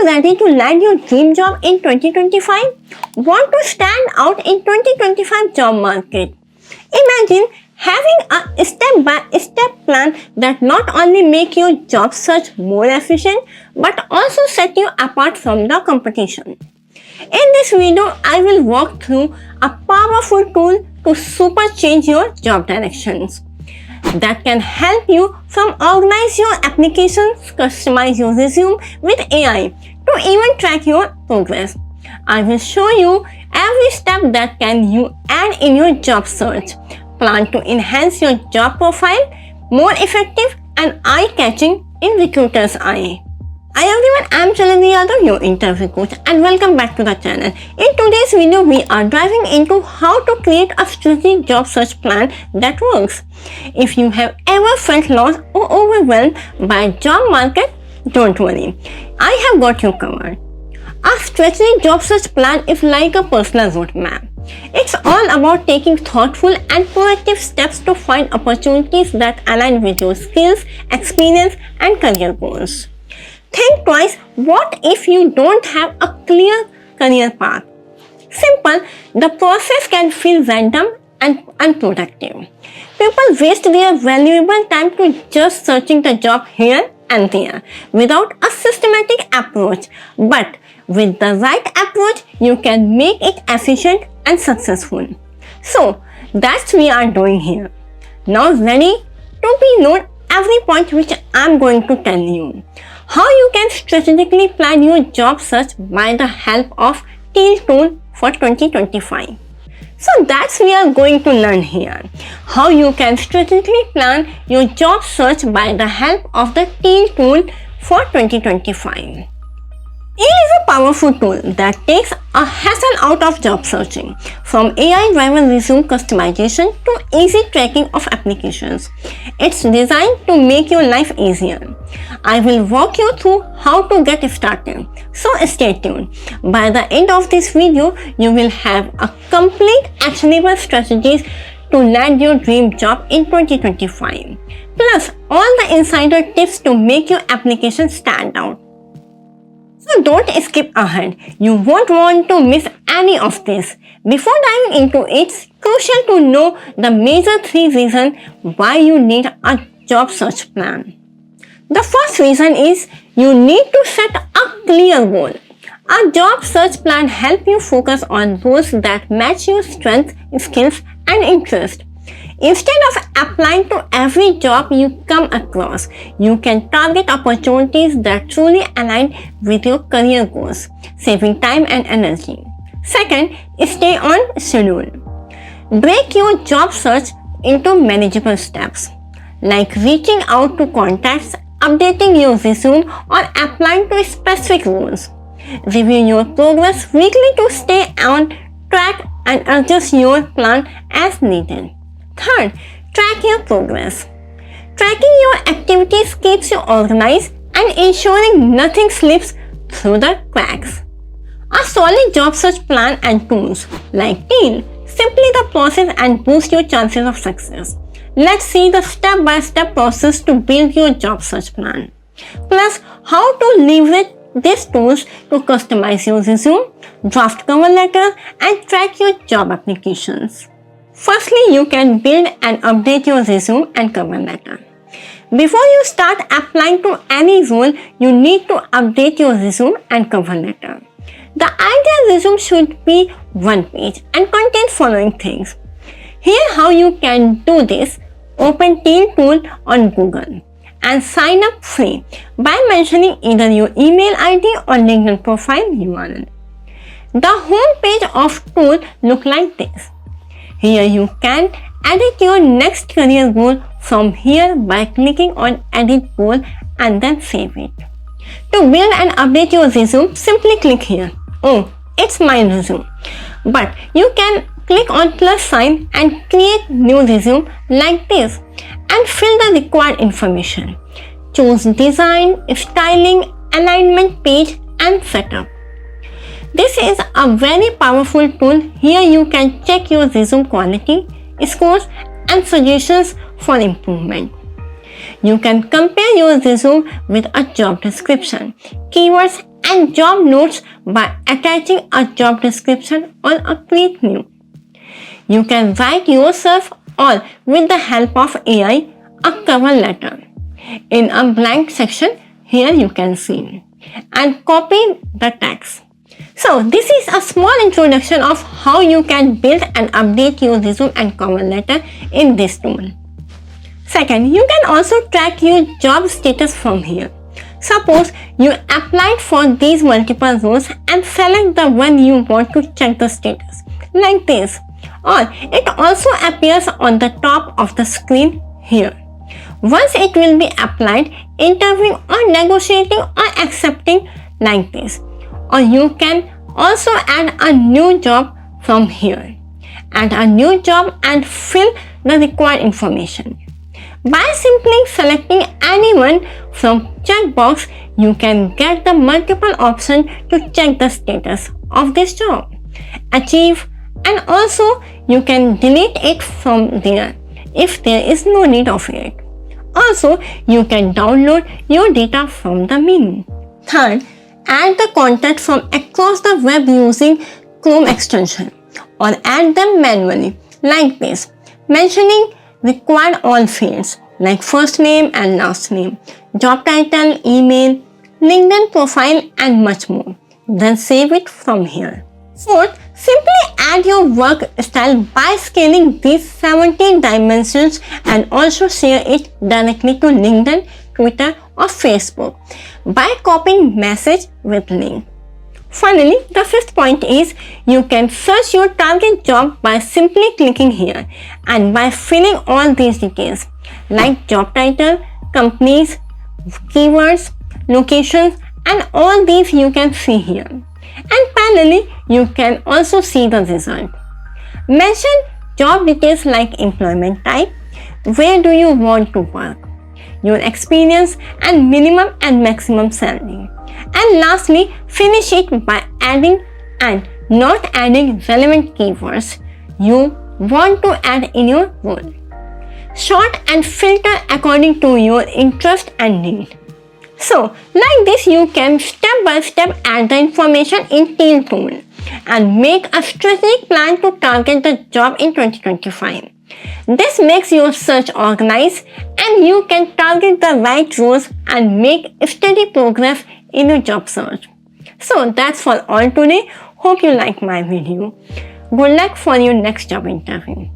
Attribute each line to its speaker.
Speaker 1: you ready to land your dream job in 2025? Want to stand out in 2025 job market? Imagine having a step-by-step plan that not only make your job search more efficient but also set you apart from the competition. In this video, I will walk through a powerful tool to super change your job directions that can help you from organize your applications, customize your resume with AI to even track your progress. I will show you every step that can you add in your job search plan to enhance your job profile more effective and eye-catching in recruiter's eye. Hi everyone, I am Shailendri Yadav, your interview coach, and welcome back to the channel. In today's video, we are diving into how to create a strategic job search plan that works. If you have ever felt lost or overwhelmed by job market, don't worry. I have got you covered. A strategic job search plan is like a personal roadmap. It's all about taking thoughtful and proactive steps to find opportunities that align with your skills, experience, and career goals. Think twice, what if you don't have a clear career path? Simple, the process can feel random and unproductive. People waste their valuable time to just searching the job here and there without a systematic approach. But with the right approach, you can make it efficient and successful. So that's what we are doing here. Now ready to be note every point which I am going to tell you. How you can strategically plan your job search by the help of Teal tool for 2025. So that's what we are going to learn here. How you can strategically plan your job search by the help of the Teal tool for 2025. Teal is a powerful tool that takes a hassle out of job searching, from AI-driven resume customization to easy tracking of applications. It's designed to make your life easier. I will walk you through how to get started, so stay tuned. By the end of this video, you will have a complete actionable strategies to land your dream job in 2025, plus all the insider tips to make your application stand out. So don't skip ahead, you won't want to miss any of this. Before diving into it, it's crucial to know the major 3 reasons why you need a job search plan. The first reason is you need to set a clear goal. A job search plan helps you focus on roles that match your strengths, skills, and interests. Instead of applying to every job you come across, you can target opportunities that truly align with your career goals, saving time and energy. Second, stay on schedule. Break your job search into manageable steps, like reaching out to contacts, updating your resume, or applying to specific roles. Review your progress weekly to stay on track and adjust your plan as needed. Third, track your progress. Tracking your activities keeps you organized and ensuring nothing slips through the cracks. A solid job search plan and tools like Teal simplify the process and boost your chances of success. Let's see the step-by-step process to build your job search plan. Plus, how to leverage these tools to customize your resume, draft cover letter, and track your job applications. Firstly, you can build and update your resume and cover letter. Before you start applying to any role, you need to update your resume and cover letter. The ideal resume should be 1 page and contain following things. Here how you can do this. Open Teal tool on Google and sign up free by mentioning either your email ID or LinkedIn profile URL. The home page of tool look like this. Here you can edit your next career goal from here by clicking on edit goal and then save it. To build and update your resume, simply click here. Oh, it's my resume. But you can click on plus sign and create new resume like this and fill the required information. Choose design, styling, alignment page and setup. This is a very powerful tool. Here you can check your resume quality, scores and suggestions for improvement. You can compare your resume with a job description, keywords and job notes by attaching a job description or a create new. You can write yourself or with the help of AI a cover letter in a blank section here you can see and copy the text. So this is a small introduction of how you can build and update your resume and cover letter in this tool. Second, you can also track your job status from here. Suppose you applied for these multiple roles and select the one you want to check the status, like this. Or it also appears on the top of the screen here. Once it will be applied, interviewing or negotiating or accepting like this. Or you can also add a new job from here. Add a new job and fill the required information. By simply selecting anyone from checkbox, you can get the multiple options to check the status of this job, achieve, and also you can delete it from there if there is no need of it. Also, you can download your data from the menu. Third, add the contact from across the web using Chrome extension or add them manually like this, mentioning required all fields like first name and last name, job title, email, LinkedIn profile and much more. Then save it from here. Fourth, simply add your work style by scaling these 17 dimensions and also share it directly to LinkedIn, Twitter or Facebook by copying message with link. Finally, the fifth point is you can search your target job by simply clicking here and by filling all these details like job title, companies, keywords, locations and all these you can see here. And finally, you can also see the result. Mention job details like employment type, where do you want to work, your experience and minimum and maximum salary. And lastly, finish it by adding and not adding relevant keywords you want to add in your role. Sort and filter according to your interest and need. So, like this you can step by step add the information in Teal tool and make a strategic plan to target the job in 2025. This makes your search organized and you can target the right roles and make steady progress in your job search. So that's for all today. Hope you like my video. Good luck for your next job interview.